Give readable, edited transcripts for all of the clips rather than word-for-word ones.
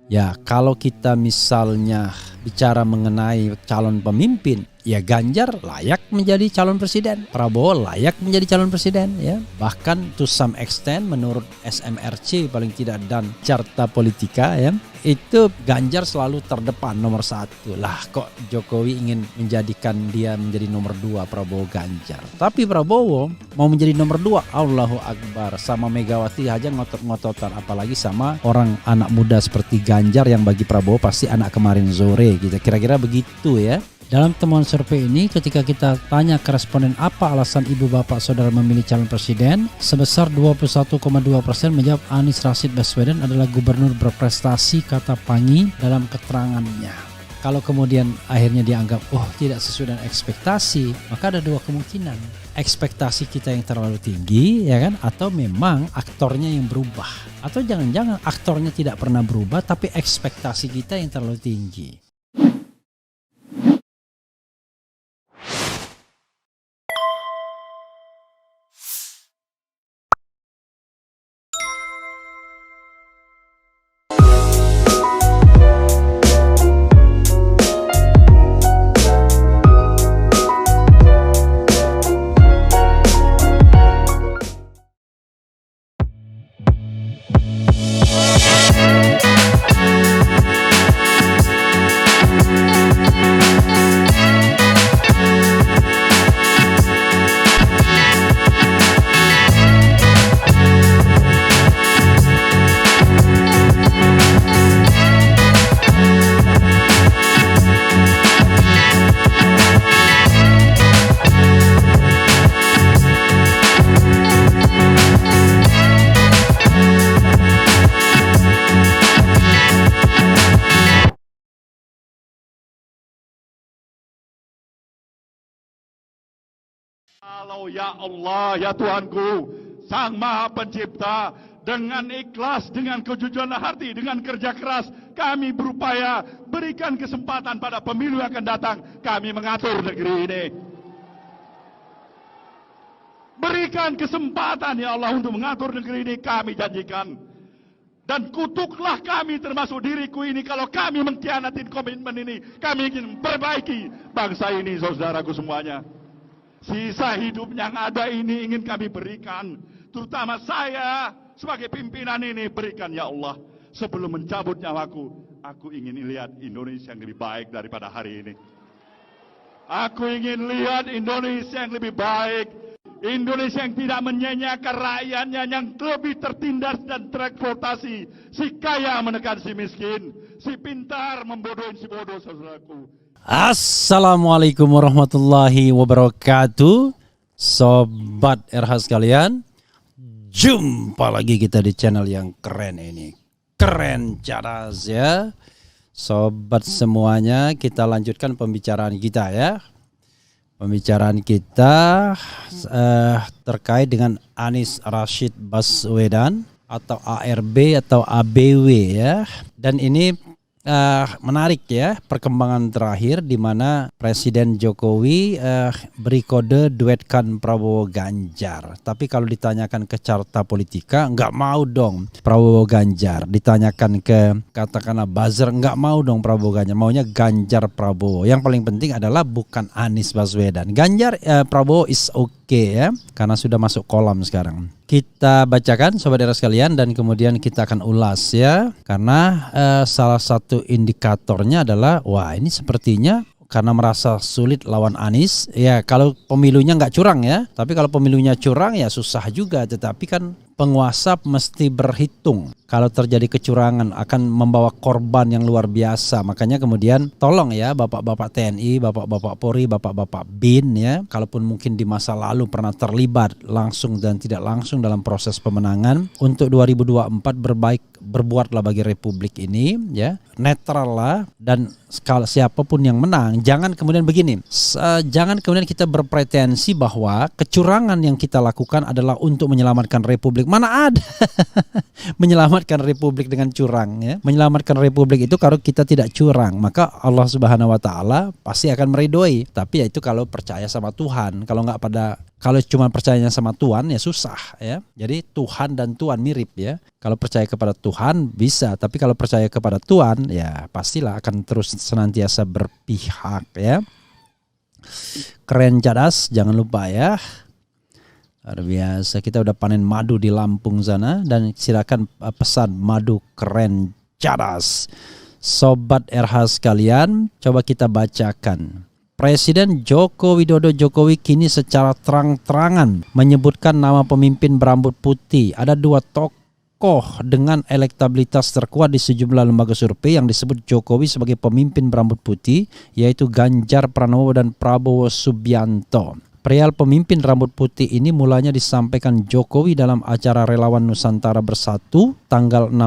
Ya, kalau kita misalnya bicara mengenai calon pemimpin, ya Ganjar layak menjadi calon presiden, Prabowo layak menjadi calon presiden, ya. Bahkan to some extent menurut SMRC paling tidak dan Carta Politika, ya, itu Ganjar selalu terdepan nomor 1. Lah kok Jokowi ingin menjadikan dia menjadi nomor 2 Prabowo Ganjar. Tapi Prabowo mau menjadi nomor 2, Allahu Akbar, sama Megawati aja ngotot-ngototan, apalagi sama orang anak muda seperti Ganjar yang bagi Prabowo pasti anak kemarin sore gitu. Kira-kira begitu ya. Dalam temuan survei ini, ketika kita tanya ke responden apa alasan ibu bapak saudara memilih calon presiden, sebesar 21,2% menjawab Anies Rashid Baswedan adalah gubernur berprestasi, kata Pangi dalam keterangannya. Kalau kemudian akhirnya dianggap tidak sesuai dengan ekspektasi, maka ada 2 kemungkinan. Ekspektasi kita yang terlalu tinggi, ya kan? Atau memang aktornya yang berubah. Atau jangan-jangan aktornya tidak pernah berubah, tapi ekspektasi kita yang terlalu tinggi. Kalau ya Allah, ya Tuhanku, Sang Maha Pencipta, dengan ikhlas, dengan kejujuran hati, dengan kerja keras, kami berupaya berikan kesempatan pada pemilu yang akan datang, kami mengatur negeri ini. Berikan kesempatan ya Allah untuk mengatur negeri ini, kami janjikan. Dan kutuklah kami termasuk diriku ini kalau kami mengkhianatin komitmen ini. Kami ingin memperbaiki bangsa ini, saudaraku semuanya. Sisa hidup yang ada ini ingin kami berikan, terutama saya sebagai pimpinan ini, berikan ya Allah. Sebelum mencabut nyawaku, aku ingin lihat Indonesia yang lebih baik daripada hari ini. Aku ingin lihat Indonesia yang lebih baik, Indonesia yang tidak menyanyiakan rakyatnya, yang lebih tertindas dan tereksploitasi. Si kaya menekan si miskin, si pintar membodohin si bodoh, saudaraku. Assalamualaikum warahmatullahi wabarakatuh, sobat RH sekalian. Jumpa lagi kita di channel yang keren ini, keren cadas ya. Sobat semuanya, kita lanjutkan pembicaraan kita ya. Pembicaraan kita terkait dengan Anies Rashid Baswedan atau ARB atau ABW ya. Dan ini menarik ya, perkembangan terakhir di mana Presiden Jokowi beri kode duetkan Prabowo Ganjar. Tapi kalau ditanyakan ke Carta Politika, nggak mau dong Prabowo Ganjar. Ditanyakan ke katakanlah buzzer, nggak mau dong Prabowo Ganjar, maunya Ganjar Prabowo. Yang paling penting adalah bukan Anies Baswedan. Ganjar Prabowo is okay ya, karena sudah masuk kolam sekarang. Kita bacakan sobat era sekalian dan kemudian kita akan ulas ya. Karena salah satu indikatornya adalah ini sepertinya karena merasa sulit lawan Anies. Ya kalau pemilunya nggak curang ya. Tapi kalau pemilunya curang ya susah juga. Tetapi kan penguasa mesti berhitung. Kalau terjadi kecurangan akan membawa korban yang luar biasa. Makanya kemudian tolong ya bapak-bapak TNI, bapak-bapak Polri, bapak-bapak BIN ya. Kalaupun mungkin di masa lalu pernah terlibat langsung dan tidak langsung dalam proses pemenangan. Untuk 2024 berbuatlah bagi Republik ini ya. Netral lah dan siapapun yang menang. Jangan kemudian begini. Jangan kemudian kita berpretensi bahwa kecurangan yang kita lakukan adalah untuk menyelamatkan Republik. Mana ada menyelamatkan Republik dengan curang ya. Menyelamatkan Republik itu kalau kita tidak curang, maka Allah Subhanahu wa taala pasti akan meridhoi. Tapi ya itu kalau percaya sama Tuhan. Kalau nggak pada Kalau cuma percayanya sama Tuhan ya susah ya. Jadi Tuhan dan Tuhan mirip ya. Kalau percaya kepada Tuhan bisa, tapi kalau percaya kepada Tuhan ya pastilah akan terus senantiasa berpihak ya. Keren Cadas, jangan lupa ya. Luar biasa, kita udah panen madu di Lampung sana dan silakan pesan madu Keren Cadas. Sobat RH sekalian, coba kita bacakan. Presiden Joko Widodo Jokowi kini secara terang-terangan menyebutkan nama pemimpin berambut putih. Ada 2 tokoh dengan elektabilitas terkuat di sejumlah lembaga survei yang disebut Jokowi sebagai pemimpin berambut putih, yaitu Ganjar Pranowo dan Prabowo Subianto. Perihal pemimpin rambut putih ini mulanya disampaikan Jokowi dalam acara Relawan Nusantara Bersatu tanggal 6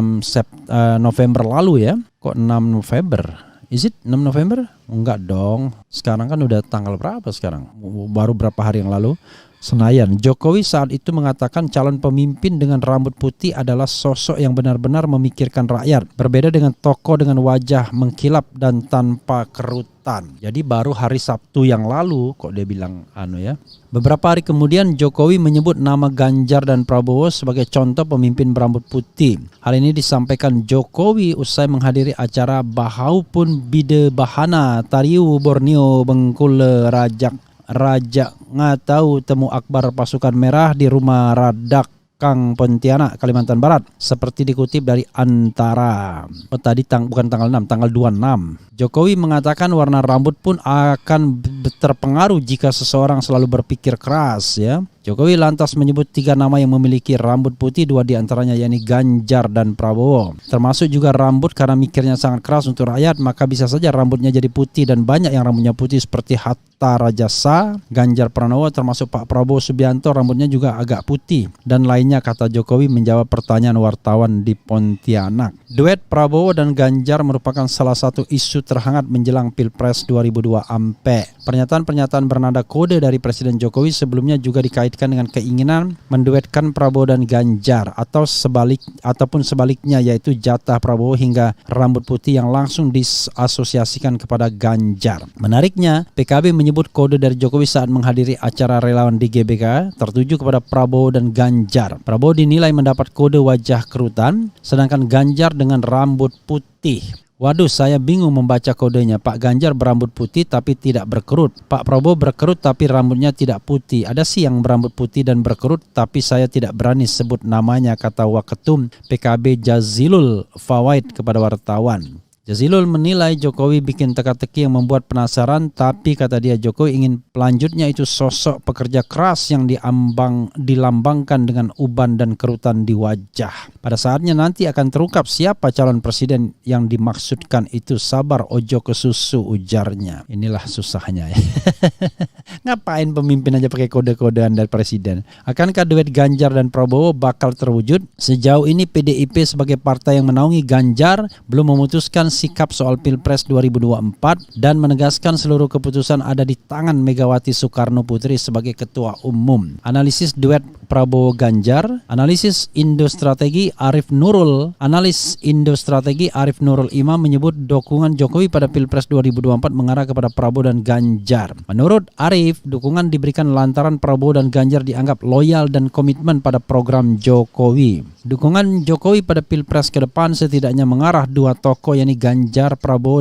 November lalu ya. Kok 6 November? Is it 6 November? Enggak dong. Sekarang kan udah tanggal berapa sekarang? Baru berapa hari yang lalu? Senayan. Jokowi saat itu mengatakan calon pemimpin dengan rambut putih adalah sosok yang benar-benar memikirkan rakyat. Berbeda dengan tokoh dengan wajah mengkilap dan tanpa kerutan. Jadi baru hari Sabtu yang lalu kok dia bilang ya. Beberapa hari kemudian Jokowi menyebut nama Ganjar dan Prabowo sebagai contoh pemimpin berambut putih. Hal ini disampaikan Jokowi usai menghadiri acara Bahaupun Bide Bahana Tariu Borneo Bengkulu Raja ngatau temu akbar pasukan merah di rumah Radak Kang Pontianak, Kalimantan Barat, seperti dikutip dari Antara. Tadi bukan tanggal 6, tanggal 26. Jokowi mengatakan warna rambut pun akan terpengaruh jika seseorang selalu berpikir keras ya. Jokowi lantas menyebut 3 nama yang memiliki rambut putih, 2 diantaranya yakni Ganjar dan Prabowo. Termasuk juga rambut karena mikirnya sangat keras untuk rakyat, maka bisa saja rambutnya jadi putih dan banyak yang rambutnya putih seperti Hatta Rajasa, Ganjar Pranowo termasuk Pak Prabowo Subianto rambutnya juga agak putih dan lainnya, kata Jokowi menjawab pertanyaan wartawan di Pontianak. Duet Prabowo dan Ganjar merupakan salah satu isu terhangat menjelang Pilpres 2002 ampe. Pernyataan-pernyataan bernada kode dari Presiden Jokowi sebelumnya juga dikaitkan dengan keinginan menduetkan Prabowo dan Ganjar ataupun sebaliknya, yaitu jatah Prabowo hingga rambut putih yang langsung disasosiasikan kepada Ganjar. Menariknya, PKB menyebut kode dari Jokowi saat menghadiri acara relawan di GBK tertuju kepada Prabowo dan Ganjar. Prabowo dinilai mendapat kode wajah kerutan, sedangkan Ganjar dengan rambut putih. Waduh, saya bingung membaca kodenya. Pak Ganjar berambut putih tapi tidak berkerut. Pak Prabowo berkerut tapi rambutnya tidak putih. Ada sih yang berambut putih dan berkerut tapi saya tidak berani sebut namanya, kata Waketum PKB Jazilul Fawaid kepada wartawan. Jazilul menilai Jokowi bikin teka-teki yang membuat penasaran, tapi kata dia Jokowi ingin pelanjutnya itu sosok pekerja keras yang dilambangkan dengan uban dan kerutan di wajah. Pada saatnya nanti akan terungkap siapa calon presiden yang dimaksudkan itu. Sabar ojo ke susu, ujarnya. Inilah susahnya ya. Ngapain pemimpin aja pakai kode-kodean dari presiden? Akankah duet Ganjar dan Prabowo bakal terwujud? Sejauh ini PDIP sebagai partai yang menaungi Ganjar belum memutuskan sikap soal Pilpres 2024 dan menegaskan seluruh keputusan ada di tangan Megawati Soekarno Putri sebagai ketua umum. Analisis duet Prabowo Ganjar, analisis Indostrategi Arif Nurul Imam menyebut dukungan Jokowi pada Pilpres 2024 mengarah kepada Prabowo dan Ganjar. Menurut Arif, dukungan diberikan lantaran Prabowo dan Ganjar dianggap loyal dan komitmen pada program Jokowi. Dukungan Jokowi pada Pilpres ke depan setidaknya mengarah 2 tokoh yakni Ganjar Pranowo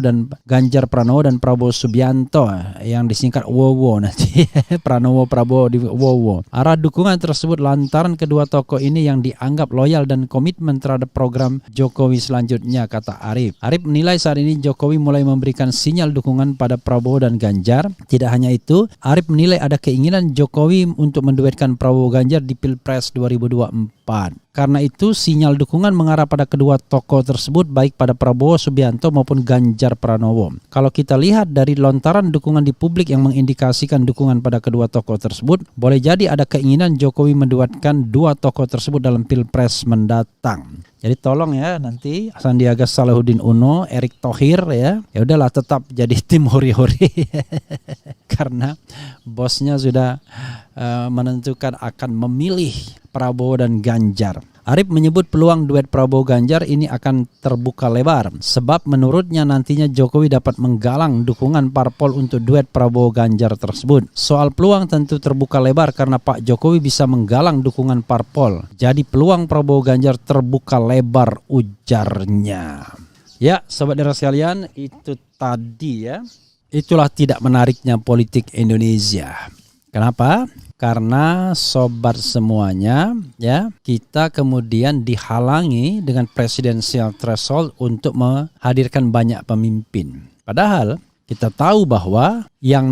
dan Prabowo Subianto yang disingkat WOWO nanti. Pranowo Prabowo di WOWO. Arah dukungan tersebut lantaran kedua tokoh ini yang dianggap loyal dan komitmen terhadap program Jokowi selanjutnya, kata Arif. Arif menilai saat ini Jokowi mulai memberikan sinyal dukungan pada Prabowo dan Ganjar. Tidak hanya itu, Arif menilai ada keinginan Jokowi untuk menduetkan Prabowo Ganjar di Pilpres 2024. Karena itu sinyal dukungan mengarah pada kedua tokoh tersebut baik pada Prabowo Subianto maupun Ganjar Pranowo. Kalau kita lihat dari lontaran dukungan di publik yang mengindikasikan dukungan pada kedua tokoh tersebut, boleh jadi ada keinginan Jokowi menduetkan 2 tokoh tersebut dalam Pilpres mendatang. Jadi tolong ya nanti Sandiaga Salahuddin Uno, Erick Thohir ya udahlah tetap jadi tim hori-hori karena bosnya sudah menentukan akan memilih Prabowo dan Ganjar. Arif menyebut peluang duet Prabowo Ganjar ini akan terbuka lebar sebab menurutnya nantinya Jokowi dapat menggalang dukungan parpol untuk duet Prabowo Ganjar tersebut. Soal peluang tentu terbuka lebar karena Pak Jokowi bisa menggalang dukungan parpol. Jadi peluang Prabowo Ganjar terbuka lebar, ujarnya. Ya, sobat daerah sekalian, itu tadi ya. Itulah tidak menariknya politik Indonesia. Kenapa? Karena sobat semuanya ya, kita kemudian dihalangi dengan presidensial threshold untuk menghadirkan banyak pemimpin. Padahal kita tahu bahwa yang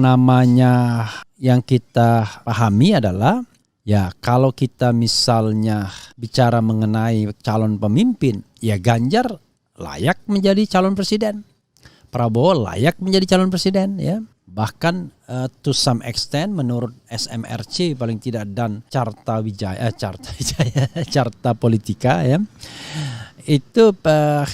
kita pahami adalah ya, kalau kita misalnya bicara mengenai calon pemimpin, ya Ganjar layak menjadi calon presiden. Prabowo layak menjadi calon presiden ya. Bahkan to some extent menurut SMRC paling tidak dan Carta Politika ya, itu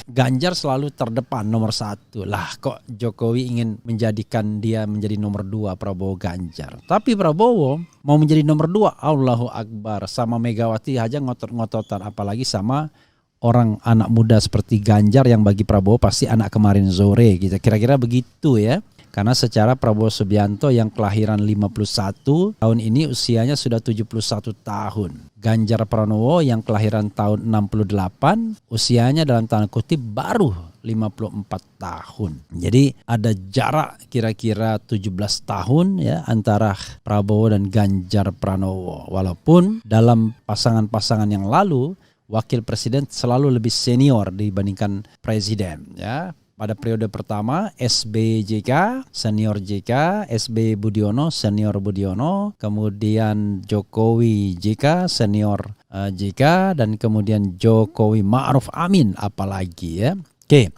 Ganjar selalu terdepan nomor 1. Lah kok Jokowi ingin menjadikan dia menjadi nomor 2 Prabowo Ganjar. Tapi Prabowo mau menjadi nomor 2, Allahu Akbar, sama Megawati aja ngotot-ngototan, apalagi sama orang anak muda seperti Ganjar yang bagi Prabowo pasti anak kemarin sore gitu. Kira-kira begitu ya. Karena secara Prabowo Subianto yang kelahiran 51 tahun ini usianya sudah 71 tahun. Ganjar Pranowo yang kelahiran tahun 68 usianya dalam tanda kutip baru 54 tahun. Jadi ada jarak kira-kira 17 tahun ya antara Prabowo dan Ganjar Pranowo. Walaupun dalam pasangan-pasangan yang lalu wakil presiden selalu lebih senior dibandingkan presiden ya. Pada periode pertama SBY JK, senior JK, SBY Budiono, senior Budiono, kemudian Jokowi JK, senior JK, dan kemudian Jokowi Ma'ruf Amin apalagi ya. Oke.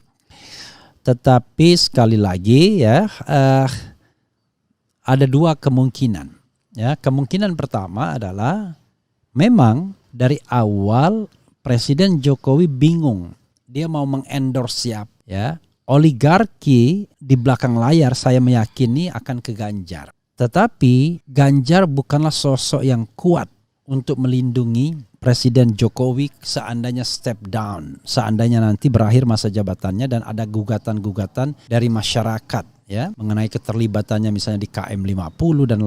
Tetapi sekali lagi ya, ada dua kemungkinan. Ya, kemungkinan pertama adalah memang dari awal Presiden Jokowi bingung dia mau mengendorse siapa ya. Oligarki di belakang layar saya meyakini akan ke Ganjar. Tetapi Ganjar bukanlah sosok yang kuat untuk melindungi Presiden Jokowi seandainya step down, seandainya nanti berakhir masa jabatannya dan ada gugatan-gugatan dari masyarakat ya mengenai keterlibatannya misalnya di KM 50 dan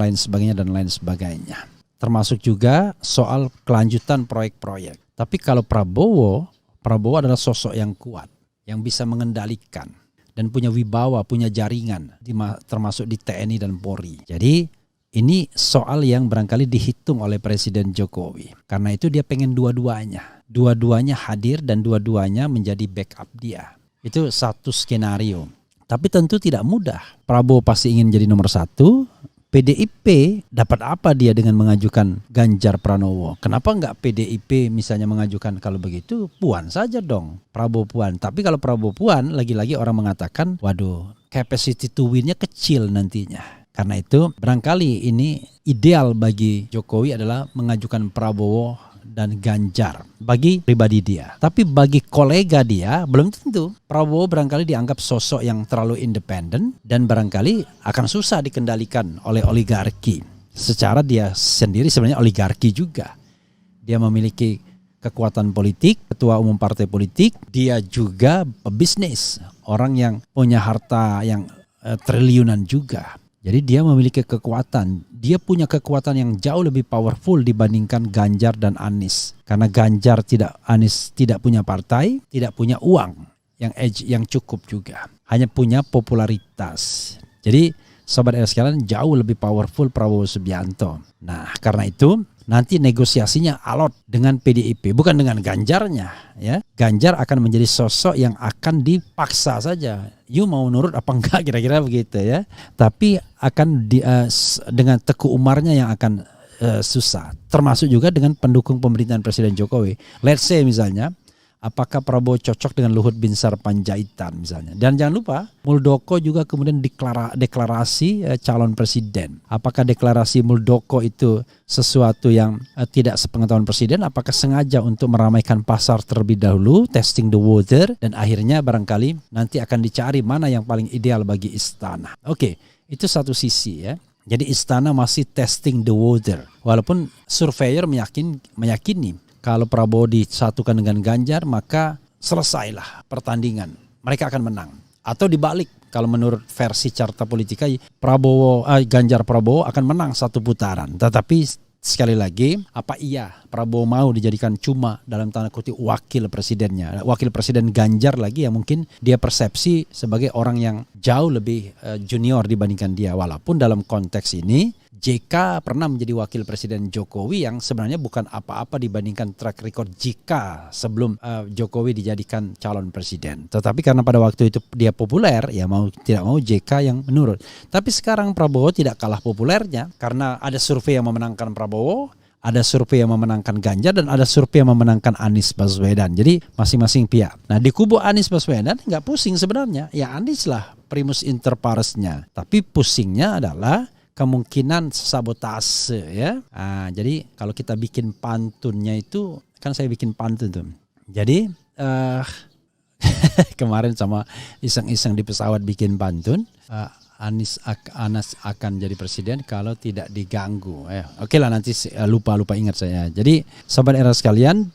lain sebagainya. Termasuk juga soal kelanjutan proyek-proyek. Tapi kalau Prabowo adalah sosok yang kuat, yang bisa mengendalikan dan punya wibawa, punya jaringan termasuk di TNI dan Polri. Jadi ini soal yang barangkali dihitung oleh Presiden Jokowi. Karena itu dia pengen dua-duanya. Dua-duanya hadir dan dua-duanya menjadi backup dia. Itu satu skenario. Tapi tentu tidak mudah. Prabowo pasti ingin jadi nomor 1. PDIP dapat apa dia dengan mengajukan Ganjar Pranowo? Kenapa enggak PDIP misalnya mengajukan kalau begitu Puan saja dong, Prabowo Puan. Tapi kalau Prabowo Puan lagi-lagi orang mengatakan waduh capacity to win-nya kecil nantinya. Karena itu barangkali ini ideal bagi Jokowi adalah mengajukan Prabowo dan Ganjar bagi pribadi dia. Tapi bagi kolega dia belum tentu. Prabowo barangkali dianggap sosok yang terlalu independen dan barangkali akan susah dikendalikan oleh oligarki. Secara dia sendiri sebenarnya oligarki juga. Dia memiliki kekuatan politik, ketua umum partai politik, dia juga pebisnis, orang yang punya harta yang triliunan juga. Jadi dia memiliki kekuatan. Dia punya kekuatan yang jauh lebih powerful dibandingkan Ganjar dan Anies. Karena Anies tidak punya partai, tidak punya uang yang cukup juga. Hanya punya popularitas. Jadi sobat sekalian jauh lebih powerful Prabowo Subianto. Nah karena itu nanti negosiasinya alot dengan PDIP, bukan dengan Ganjarnya. Ya, Ganjar akan menjadi sosok yang akan dipaksa saja. You mau nurut apa enggak kira-kira begitu ya. Tapi akan dengan Teguh Umarnya yang akan susah. Termasuk juga dengan pendukung pemerintahan Presiden Jokowi. Let's say misalnya, apakah Prabowo cocok dengan Luhut Binsar Panjaitan misalnya. Dan jangan lupa Muldoko juga kemudian deklarasi calon presiden. Apakah deklarasi Muldoko itu sesuatu yang tidak sepengetahuan presiden? Apakah sengaja untuk meramaikan pasar terlebih dahulu, testing the water, dan akhirnya barangkali nanti akan dicari mana yang paling ideal bagi istana. Oke, itu satu sisi ya. Jadi istana masih testing the water. Walaupun surveyor meyakini Kalau Prabowo disatukan dengan Ganjar, maka selesailah pertandingan. Mereka akan menang. Atau dibalik, kalau menurut versi carta politika, Ganjar Prabowo akan menang satu putaran. Tetapi sekali lagi, apa iya Prabowo mau dijadikan cuma dalam tanda kutip wakil presidennya? Wakil presiden Ganjar lagi yang mungkin dia persepsi sebagai orang yang jauh lebih junior dibandingkan dia. Walaupun dalam konteks ini JK pernah menjadi wakil presiden Jokowi yang sebenarnya bukan apa-apa dibandingkan track record jika sebelum Jokowi dijadikan calon presiden. Tetapi karena pada waktu itu dia populer, ya mau tidak mau JK yang menurun. Tapi sekarang Prabowo tidak kalah populernya karena ada survei yang memenangkan Prabowo, ada survei yang memenangkan Ganjar, dan ada survei yang memenangkan Anies Baswedan. Jadi masing-masing pihak. Nah di kubu Anies Baswedan nggak pusing sebenarnya. Ya Anies lah primus inter paresnya. Tapi pusingnya adalah kemungkinan sabotase ya. Jadi kalau kita bikin pantunnya itu, kan saya bikin pantun tuh. Jadi kemarin sama iseng-iseng di pesawat bikin pantun. Anies akan jadi presiden kalau tidak diganggu. Oke lah, nanti lupa ingat saya. Jadi sobat era sekalian,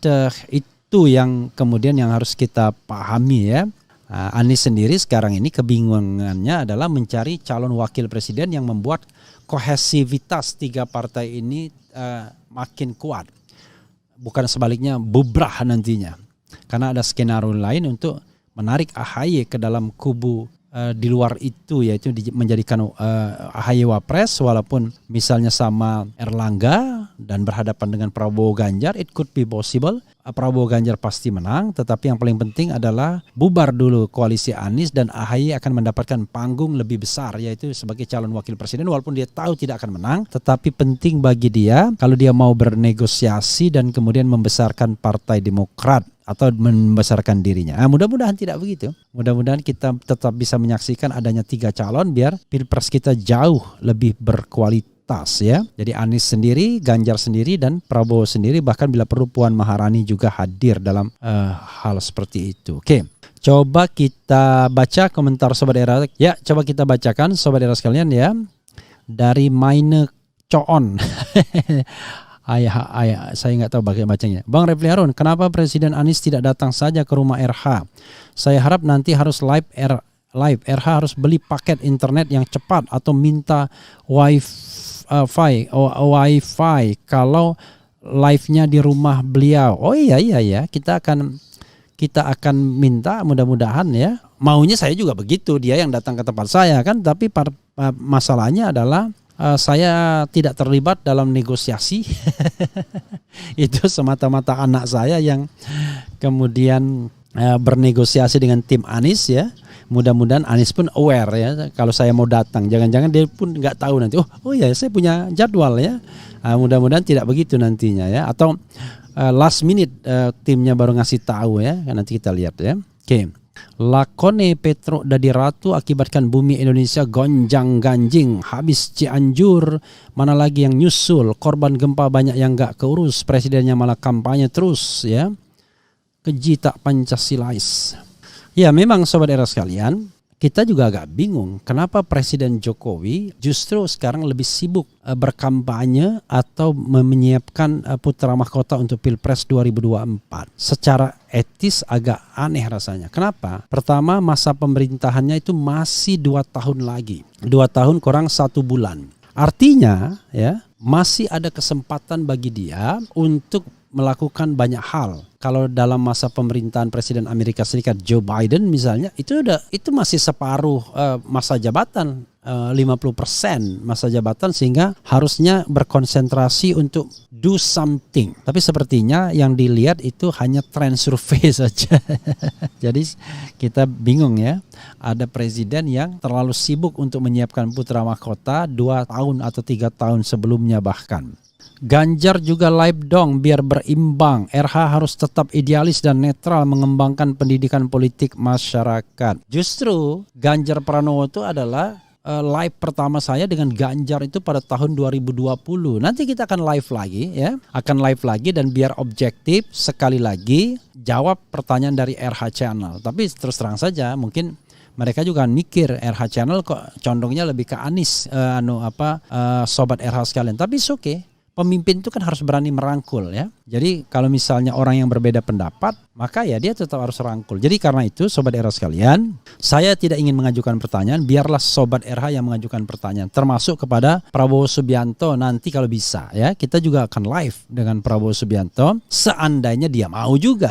itu yang kemudian yang harus kita pahami ya. Anies sendiri sekarang ini kebingungannya adalah mencari calon wakil presiden yang membuat kohesivitas tiga partai ini makin kuat. Bukan sebaliknya bubrah nantinya. Karena ada skenario lain untuk menarik AHY ke dalam kubu di luar itu, yaitu menjadikan AHY wapres walaupun misalnya sama Erlangga dan berhadapan dengan Prabowo Ganjar, it could be possible. Prabowo Ganjar pasti menang, tetapi yang paling penting adalah bubar dulu koalisi Anies dan AHY akan mendapatkan panggung lebih besar, yaitu sebagai calon wakil presiden. Walaupun dia tahu tidak akan menang, tetapi penting bagi dia kalau dia mau bernegosiasi dan kemudian membesarkan Partai Demokrat atau membesarkan dirinya. Mudah-mudahan tidak begitu. Mudah-mudahan kita tetap bisa menyaksikan adanya 3 calon biar Pilpres kita jauh lebih berkualitas ya. Jadi Anies sendiri, Ganjar sendiri, dan Prabowo sendiri, bahkan bila perlu Puan Maharani juga hadir dalam hal seperti itu. Oke. Coba kita baca komentar Sobat Era. Ya, coba kita bacakan Sobat Era sekalian ya. Dari Maine Coon. Ayah, saya nggak tahu bagaimana bacanya. Bang Refli Harun, kenapa Presiden Anies tidak datang saja ke rumah RH? Saya harap nanti harus live. RH harus beli paket internet yang cepat atau minta wifi kalau live-nya di rumah beliau. Oh iya, kita akan minta, mudah-mudahan ya. Maunya saya juga begitu, dia yang datang ke tempat saya kan. Tapi masalahnya adalah saya tidak terlibat dalam negosiasi. Itu semata-mata anak saya yang kemudian bernegosiasi dengan tim Anies ya. Mudah-mudahan Anies pun aware ya kalau saya mau datang. Jangan-jangan dia pun nggak tahu nanti. Oh ya, saya punya jadwal ya. Mudah-mudahan tidak begitu nantinya ya. Atau last minute timnya baru ngasih tahu ya. Nanti kita lihat ya. Oke. Lakone Petro Dadi Ratu akibatkan bumi Indonesia gonjang ganjing, habis Cianjur, mana lagi yang nyusul, korban gempa banyak yang gak keurus, presidennya malah kampanye terus ya. Keji tak Pancasilais. Ya memang Sobat Era sekalian, kita juga agak bingung kenapa Presiden Jokowi justru sekarang lebih sibuk berkampanye atau menyiapkan putra mahkota untuk Pilpres 2024. Secara etis agak aneh rasanya. Kenapa? Pertama, masa pemerintahannya itu masih 2 tahun lagi. 2 tahun kurang 1 bulan. Artinya ya masih ada kesempatan bagi dia untuk melakukan banyak hal. Kalau dalam masa pemerintahan Presiden Amerika Serikat Joe Biden misalnya, itu masih separuh masa jabatan, 50% masa jabatan, sehingga harusnya berkonsentrasi untuk do something. Tapi sepertinya yang dilihat itu hanya tren survei saja. Jadi kita bingung ya, ada presiden yang terlalu sibuk untuk menyiapkan putra mahkota 2 tahun atau 3 tahun sebelumnya bahkan. Ganjar juga live dong biar berimbang. RH harus tetap idealis dan netral mengembangkan pendidikan politik masyarakat. Justru Ganjar Pranowo itu adalah live pertama saya dengan Ganjar itu pada tahun 2020. Nanti kita akan live lagi ya. Akan live lagi dan biar objektif sekali lagi jawab pertanyaan dari RH Channel. Tapi terus terang saja mungkin mereka juga mikir RH Channel kok condongnya lebih ke Anies Sobat RH sekalian. Tapi oke. pemimpin itu kan harus berani merangkul ya. Jadi kalau misalnya orang yang berbeda pendapat, maka ya dia tetap harus rangkul. Jadi karena itu Sobat RH sekalian, saya tidak ingin mengajukan pertanyaan, biarlah Sobat RH yang mengajukan pertanyaan. Termasuk kepada Prabowo Subianto nanti kalau bisa ya. Kita juga akan live dengan Prabowo Subianto seandainya dia mau juga.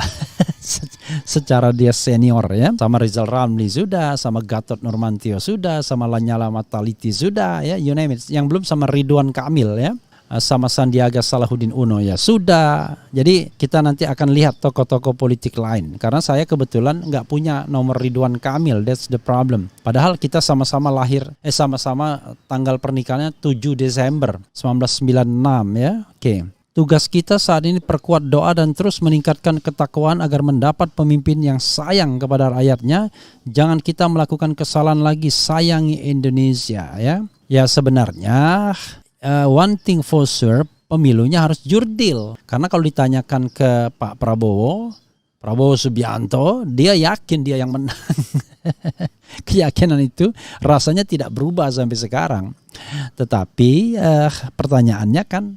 Secara dia senior ya, sama Rizal Ramli sudah, sama Gatot Nurmantio sudah, sama Lanyala Mataliti sudah ya, you name it. Yang belum sama Ridwan Kamil ya, sama Sandiaga Salahuddin Uno ya sudah. Jadi kita nanti akan lihat tokoh-tokoh politik lain. Karena saya kebetulan nggak punya nomor Ridwan Kamil, that's the problem. Padahal kita sama-sama lahir, sama-sama tanggal pernikahannya 7 Desember 1996 ya. Oke. Tugas kita saat ini perkuat doa dan terus meningkatkan ketakwaan agar mendapat pemimpin yang sayang kepada rakyatnya. Jangan kita melakukan kesalahan lagi, sayangi Indonesia ya. Ya sebenarnya one thing for sure, pemilunya harus jurdil. Karena kalau ditanyakan ke Pak Prabowo Subianto, dia yakin dia yang menang. Keyakinan itu rasanya tidak berubah sampai sekarang. Tetapi pertanyaannya kan,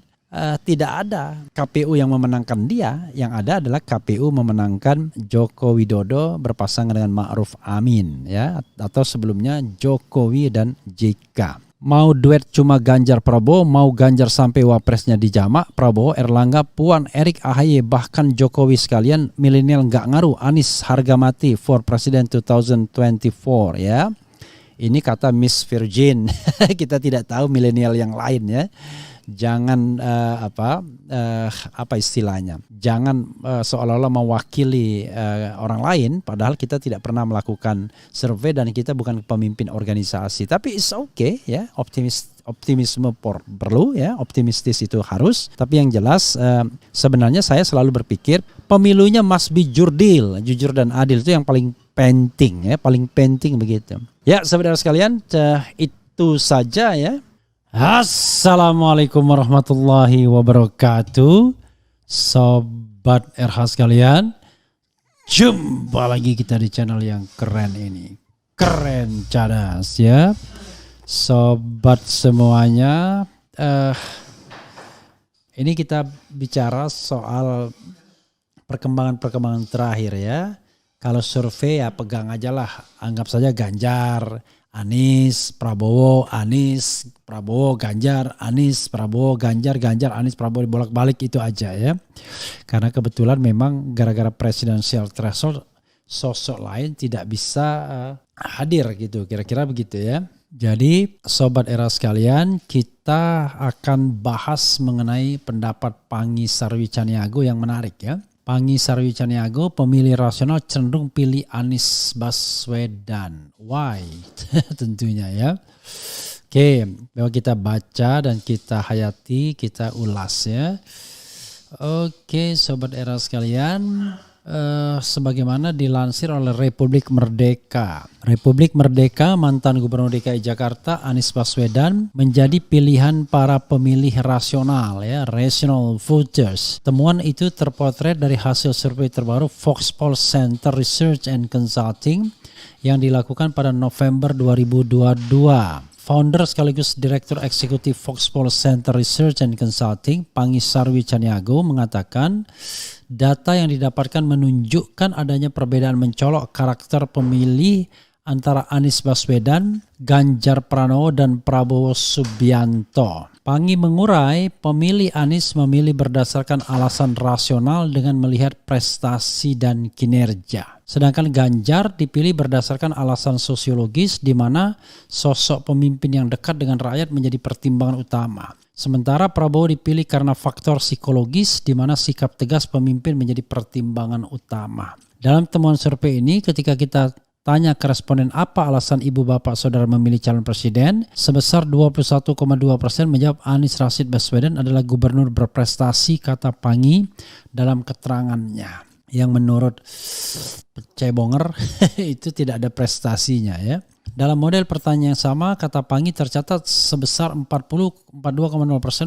tidak ada KPU yang memenangkan dia, yang ada adalah KPU memenangkan Joko Widodo berpasangan dengan Ma'ruf Amin ya, atau sebelumnya Jokowi dan JK. Mau duet cuma Ganjar Prabowo, mau Ganjar sampai wapresnya dijamak, Prabowo, Erlangga, Puan, Erik, AHY, bahkan Jokowi sekalian, milenial nggak ngaruh, Anies harga mati for President 2024 ya. Ini kata Miss Virgin. Kita tidak tahu milenial yang lain ya. Jangan apa istilahnya, jangan seolah-olah mewakili orang lain, padahal kita tidak pernah melakukan survei dan kita bukan pemimpin organisasi. Tapi it's okay ya, optimisme perlu ya, optimistis itu harus. Tapi yang jelas sebenarnya saya selalu berpikir pemilunya must be jurdil, jujur dan adil, itu yang paling penting ya, paling penting begitu. Ya saudara sekalian, itu saja ya. Assalamualaikum warahmatullahi wabarakatuh. Sobat RH sekalian, jumpa lagi kita di channel yang keren ini, keren cadas ya. Sobat semuanya, ini kita bicara soal perkembangan terakhir ya. Kalau survei ya pegang aja lah, anggap saja Ganjar, Anies, Prabowo, Anies, Prabowo, Ganjar, Anies, Prabowo, Ganjar, Ganjar, Anies, Prabowo, bolak-balik itu aja ya. Karena kebetulan memang gara-gara presidensial threshold sosok lain tidak bisa hadir gitu, kira-kira begitu ya. Jadi Sobat Era sekalian, kita akan bahas mengenai pendapat Panggi Sarwi Caniago yang menarik ya. Panggi Sarwi Caniago, pemilih rasional cenderung pilih Anies Baswedan. Why? Tentunya ya. Oke, bahwa kita baca dan kita hayati, kita ulas ya. Oke, Sobat Era sekalian, sebagaimana dilansir oleh Republik Merdeka. Republik Merdeka, mantan Gubernur DKI Jakarta Anies Baswedan menjadi pilihan para pemilih rasional ya, rational voters. Temuan itu terpotret dari hasil survei terbaru Foxpol Center Research and Consulting yang dilakukan pada November 2022. Founder sekaligus Direktur Eksekutif Foxpol Center Research and Consulting, Panggi Sarwi Caniago mengatakan data yang didapatkan menunjukkan adanya perbedaan mencolok karakter pemilih antara Anies Baswedan, Ganjar Pranowo, dan Prabowo Subianto. Panggi mengurai pemilih Anies memilih berdasarkan alasan rasional dengan melihat prestasi dan kinerja. Sedangkan Ganjar dipilih berdasarkan alasan sosiologis di mana sosok pemimpin yang dekat dengan rakyat menjadi pertimbangan utama. Sementara Prabowo dipilih karena faktor psikologis di mana sikap tegas pemimpin menjadi pertimbangan utama. Dalam temuan survei ini ketika kita tanya ke responden apa alasan ibu bapak saudara memilih calon presiden, sebesar 21,2% menjawab Anies Rashid Baswedan adalah gubernur berprestasi, kata Panggi dalam keterangannya. Yang menurut Cebonger itu tidak ada prestasinya ya. Dalam model pertanyaan yang sama, kata Panggi tercatat sebesar 42,0%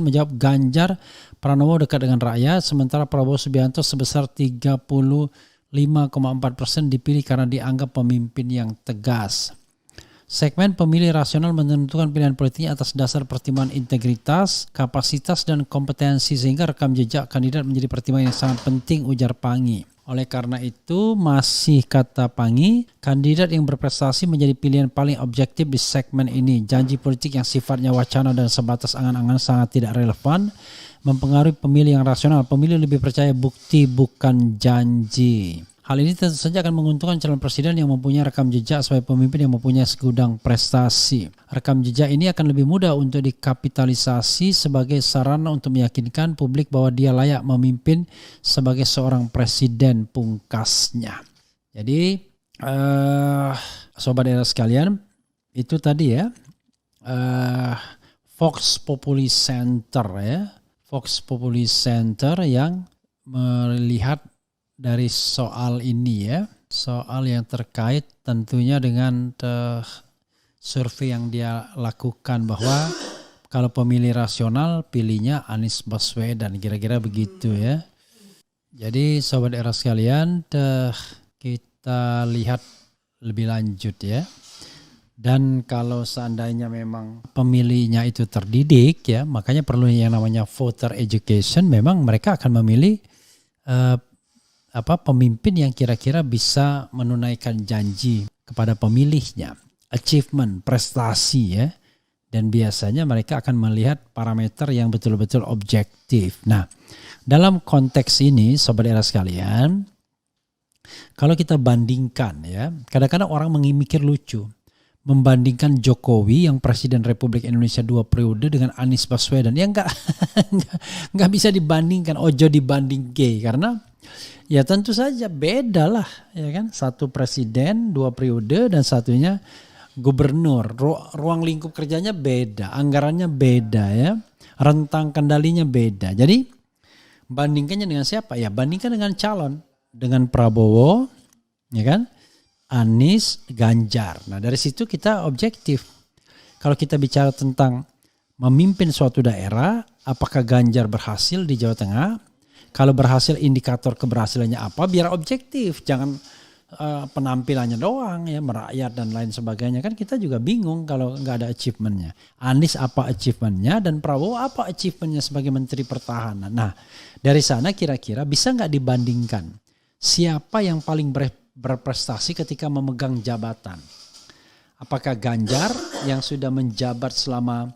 menjawab Ganjar Pranowo dekat dengan rakyat, sementara Prabowo Subianto sebesar 35,4% dipilih karena dianggap pemimpin yang tegas. Segmen pemilih rasional menentukan pilihan politiknya atas dasar pertimbangan integritas, kapasitas, dan kompetensi sehingga rekam jejak kandidat menjadi pertimbangan yang sangat penting, ujar Panggi. Oleh karena itu, masih kata Panggi, kandidat yang berprestasi menjadi pilihan paling objektif di segmen ini. Janji politik yang sifatnya wacana dan sebatas angan-angan sangat tidak relevan, mempengaruhi pemilih yang rasional. Pemilih lebih percaya bukti bukan janji. Hal ini tentu saja akan menguntungkan calon presiden yang mempunyai rekam jejak sebagai pemimpin yang mempunyai segudang prestasi. Rekam jejak ini akan lebih mudah untuk dikapitalisasi sebagai sarana untuk meyakinkan publik bahwa dia layak memimpin sebagai seorang presiden, pungkasnya. Jadi, sobat era sekalian, itu tadi ya, Vox Populi Center ya, Vox Populi Center yang melihat dari soal ini ya, soal yang terkait tentunya dengan survei yang dia lakukan bahwa kalau pemilih rasional pilihnya Anies Baswedan, kira-kira begitu ya. Jadi sobat era sekalian, kita lihat lebih lanjut ya. Dan kalau seandainya memang pemilihnya itu terdidik ya, makanya perlu yang namanya voter education. Memang mereka akan memilih pemimpin yang kira-kira bisa menunaikan janji kepada pemilihnya, achievement, prestasi ya. Dan biasanya mereka akan melihat parameter yang betul-betul objektif. Nah, dalam konteks ini sobat era sekalian, kalau kita bandingkan ya, kadang-kadang orang mikir lucu. Membandingkan Jokowi yang Presiden Republik Indonesia 2 periode dengan Anies Baswedan. Ya enggak bisa dibandingkan, ojo dibanding karena ya tentu saja beda lah ya kan. Satu presiden 2 periode dan satunya gubernur. Ruang lingkup kerjanya beda, anggarannya beda ya. Rentang kendalinya beda. Jadi bandingkannya dengan siapa? Ya bandingkan dengan calon, dengan Prabowo ya kan, Anies, Ganjar. Nah dari situ kita objektif. Kalau kita bicara tentang memimpin suatu daerah, apakah Ganjar berhasil di Jawa Tengah? Kalau berhasil, indikator keberhasilannya apa? Biar objektif, jangan penampilannya doang ya, merakyat dan lain sebagainya. Kan kita juga bingung kalau nggak ada achievementnya. Anies apa achievementnya dan Prabowo apa achievementnya sebagai Menteri Pertahanan. Nah dari sana kira-kira bisa nggak dibandingkan siapa yang paling berprestasi ketika memegang jabatan? Apakah Ganjar yang sudah menjabat selama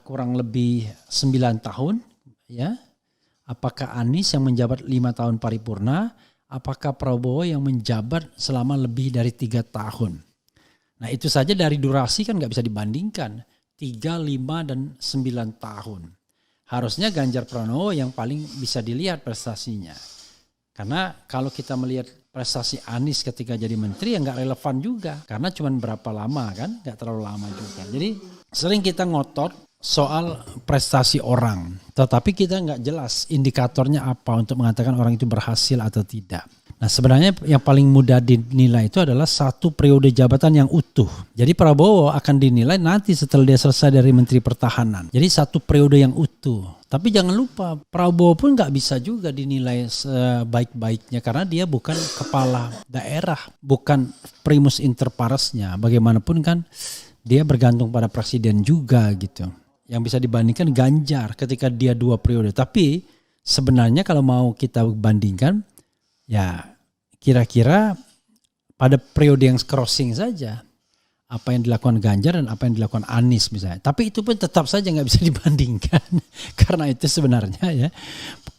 kurang lebih 9 tahun ya? Apakah Anies yang menjabat 5 tahun paripurna? Apakah Prabowo yang menjabat selama lebih dari 3 tahun? Nah itu saja dari durasi kan nggak bisa dibandingkan. 3, 5, dan 9 tahun. Harusnya Ganjar Pranowo yang paling bisa dilihat prestasinya. Karena kalau kita melihat prestasi Anies ketika jadi menteri ya nggak relevan juga. Karena cuma berapa lama kan, nggak terlalu lama juga. Jadi sering kita ngotot soal prestasi orang, tetapi kita nggak jelas indikatornya apa untuk mengatakan orang itu berhasil atau tidak. Nah sebenarnya yang paling mudah dinilai itu adalah 1 periode jabatan yang utuh. Jadi Prabowo akan dinilai nanti setelah dia selesai dari Menteri Pertahanan. Jadi 1 periode yang utuh. Tapi jangan lupa Prabowo pun nggak bisa juga dinilai sebaik-baiknya karena dia bukan kepala daerah, bukan primus inter paresnya. Bagaimanapun kan dia bergantung pada presiden juga gitu. Yang bisa dibandingkan Ganjar ketika dia 2 periode. Tapi sebenarnya kalau mau kita bandingkan ya kira-kira pada periode yang crossing saja. Apa yang dilakukan Ganjar dan apa yang dilakukan Anies misalnya. Tapi itu pun tetap saja nggak bisa dibandingkan. Karena itu sebenarnya ya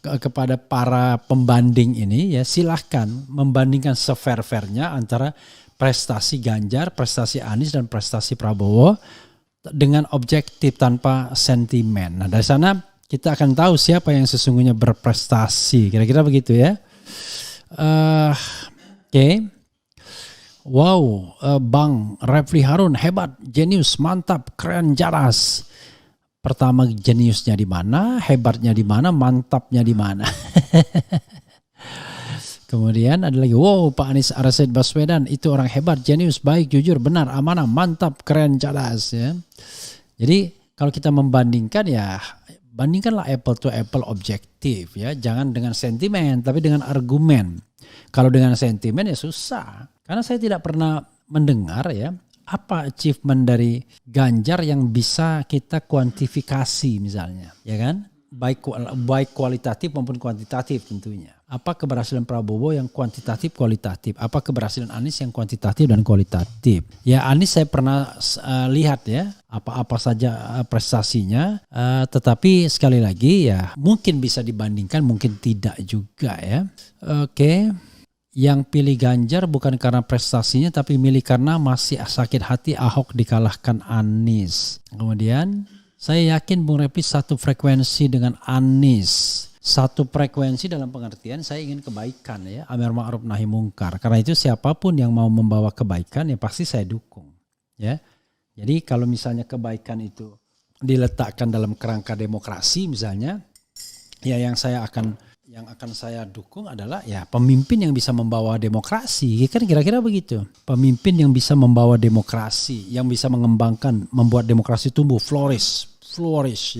kepada para pembanding ini ya silahkan membandingkan se-fair-fairnya antara prestasi Ganjar, prestasi Anies dan prestasi Prabowo dengan objektif tanpa sentimen. Nah dari sana kita akan tahu siapa yang sesungguhnya berprestasi. Kira-kira begitu ya. Oke. Wow, Bang Refli Harun hebat, jenius, mantap, keren, jaras. Pertama jeniusnya di mana, hebatnya di mana, mantapnya di mana. Kemudian ada lagi, wow Pak Anies Rashid Baswedan itu orang hebat, jenius, baik, jujur, benar, amanah, mantap, keren, jaras ya. Jadi kalau kita membandingkan ya bandingkanlah apple to apple objektif ya, jangan dengan sentimen tapi dengan argumen. Kalau dengan sentimen ya susah. Karena saya tidak pernah mendengar ya apa achievement dari Ganjar yang bisa kita kuantifikasi misalnya, ya kan? Baik kualitatif maupun kuantitatif tentunya. Apa keberhasilan Prabowo yang kuantitatif kualitatif? Apa keberhasilan Anies yang kuantitatif dan kualitatif? Ya Anies saya pernah lihat ya apa saja prestasinya, tetapi sekali lagi ya mungkin bisa dibandingkan, mungkin tidak juga ya. Oke. Yang pilih Ganjar bukan karena prestasinya tapi milih karena masih sakit hati Ahok dikalahkan Anies. Kemudian saya yakin Bung Repi satu frekuensi dengan Anies. Satu frekuensi dalam pengertian saya ingin kebaikan ya, amar ma'ruf nahi mungkar. Karena itu siapapun yang mau membawa kebaikan ya pasti saya dukung ya. Jadi kalau misalnya kebaikan itu diletakkan dalam kerangka demokrasi misalnya, ya yang akan saya dukung adalah ya pemimpin yang bisa membawa demokrasi. Kan kira-kira begitu. Pemimpin yang bisa membawa demokrasi, yang bisa mengembangkan, membuat demokrasi tumbuh, flourish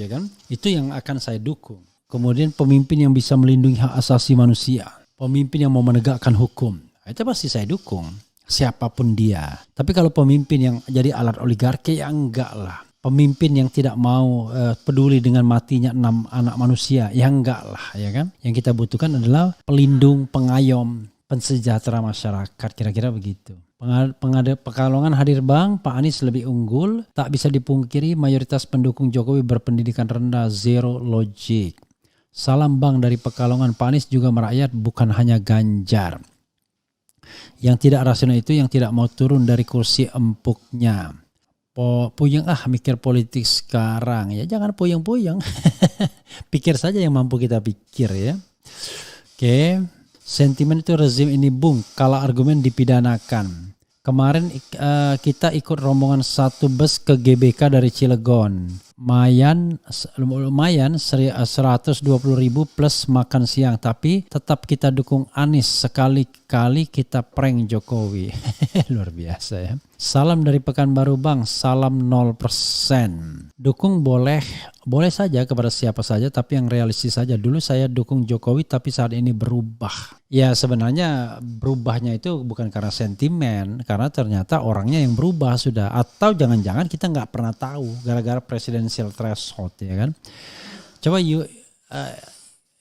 ya kan. Itu yang akan saya dukung. Kemudian pemimpin yang bisa melindungi hak asasi manusia, pemimpin yang mau menegakkan hukum, itu pasti saya dukung siapapun dia. Tapi kalau pemimpin yang jadi alat oligarki ya enggak lah. Pemimpin yang tidak mau peduli dengan matinya 6 anak manusia ya enggak lah ya kan. Yang kita butuhkan adalah pelindung, pengayom, pensejahtera masyarakat, kira-kira begitu. Pekalongan hadir Bang, Pak Anies lebih unggul, tak bisa dipungkiri mayoritas pendukung Jokowi berpendidikan rendah, zero logic. Salam Bang dari Pekalongan, Pak Anies juga merakyat bukan hanya Ganjar. Yang tidak rasional itu yang tidak mau turun dari kursi empuknya. Puyeng mikir politik sekarang ya, jangan puyeng-puyeng. Pikir saja yang mampu kita pikir ya. Oke, sentimen itu rezim ini Bung, kalau argumen dipidanakan. Kemarin kita ikut rombongan satu bus ke GBK dari Cilegon. Lumayan 120.000 plus makan siang, tapi tetap kita dukung Anies, sekali-kali kita prank Jokowi. Luar biasa ya. Salam dari Pekanbaru Bang, salam 0%. Dukung boleh saja kepada siapa saja, tapi yang realistis saja. Dulu saya dukung Jokowi tapi saat ini berubah. Ya sebenarnya berubahnya itu bukan karena sentimen, karena ternyata orangnya yang berubah sudah. Atau jangan-jangan kita nggak pernah tahu gara-gara presidential threshold ya kan. Coba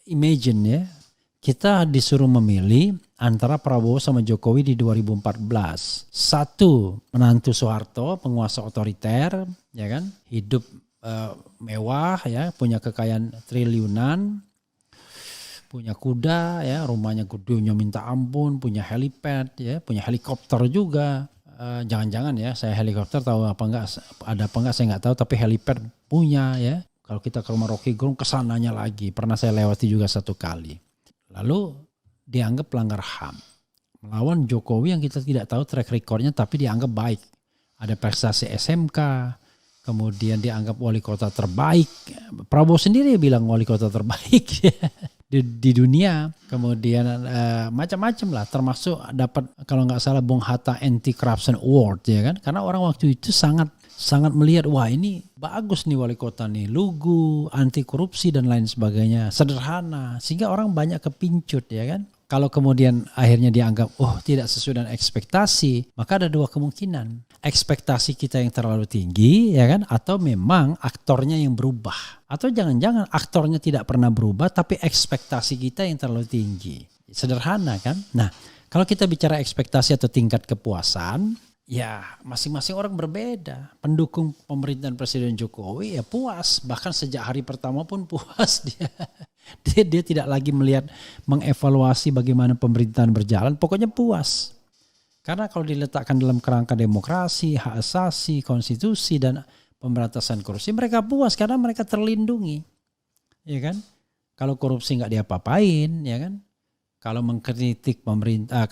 imagine ya, kita disuruh memilih antara Prabowo sama Jokowi di 2014. Satu, menantu Soeharto, penguasa otoriter, ya kan, hidup mewah, ya, punya kekayaan triliunan, punya kuda, ya, rumahnya gedungnya minta ampun, punya helipad, ya, punya helikopter juga. Jangan-jangan ya, saya helikopter tahu apa enggak, ada apa enggak saya nggak tahu, tapi helipad punya ya. Kalau kita ke rumah Rocky Gerung kesananya lagi, pernah saya lewati juga satu kali. Lalu dianggap pelanggar HAM. Melawan Jokowi yang kita tidak tahu track recordnya tapi dianggap baik. Ada prestasi SMK, kemudian dianggap wali kota terbaik. Prabowo sendiri bilang wali kota terbaik di dunia. Kemudian macam-macam lah, termasuk dapat kalau nggak salah Bung Hatta Anti Corruption Award ya kan. Karena orang waktu itu sangat melihat, wah ini bagus nih wali kota nih, lugu, anti korupsi dan lain sebagainya, sederhana, sehingga orang banyak kepincut ya kan. Kalau kemudian akhirnya dianggap tidak sesuai dengan ekspektasi, maka ada dua kemungkinan. Ekspektasi kita yang terlalu tinggi ya kan, atau memang aktornya yang berubah. Atau jangan-jangan aktornya tidak pernah berubah tapi ekspektasi kita yang terlalu tinggi. Sederhana kan? Nah, kalau kita bicara ekspektasi atau tingkat kepuasan, ya masing-masing orang berbeda. Pendukung pemerintahan Presiden Jokowi ya puas. Bahkan sejak hari pertama pun puas dia. Dia tidak lagi mengevaluasi bagaimana pemerintahan berjalan. Pokoknya puas. Karena kalau diletakkan dalam kerangka demokrasi, hak asasi, konstitusi dan pemberantasan korupsi, mereka puas karena mereka terlindungi. Ya kan? Kalau korupsi nggak diapa-apain, ya kan? Kalau mengkritik pemerintah,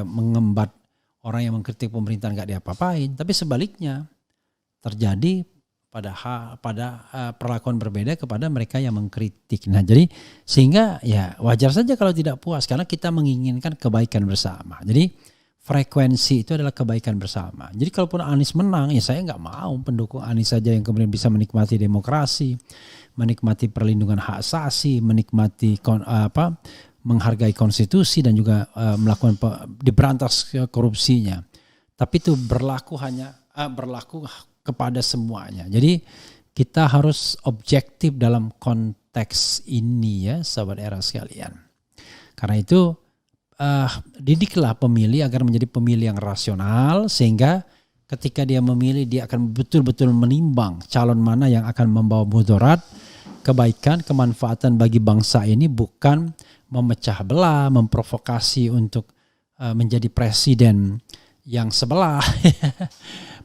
mengembat orang yang mengkritik pemerintahan nggak diapa-apain, tapi sebaliknya terjadi pada perlakuan berbeda kepada mereka yang mengkritik. Nah, jadi sehingga ya wajar saja kalau tidak puas karena kita menginginkan kebaikan bersama. Jadi frekuensi itu adalah kebaikan bersama. Jadi kalaupun Anies menang, ya saya nggak mau pendukung Anies saja yang kemudian bisa menikmati demokrasi, menikmati perlindungan hak asasi, menikmati menghargai konstitusi dan juga melakukan diberantas korupsinya. Tapi itu berlaku kepada semuanya. Jadi kita harus objektif dalam konteks ini ya, sahabat era sekalian. Karena itu didiklah pemilih agar menjadi pemilih yang rasional, sehingga ketika dia memilih dia akan betul-betul menimbang calon mana yang akan membawa mudarat, kebaikan, kemanfaatan bagi bangsa ini, bukan memecah belah, memprovokasi untuk menjadi presiden yang sebelah.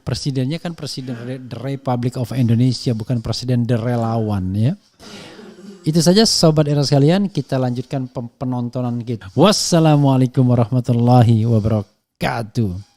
Presidennya kan presiden The Republic of Indonesia, bukan presiden The Relawan ya. Itu saja sobat era sekalian, kita lanjutkan penontonan kita. Wassalamualaikum warahmatullahi wabarakatuh.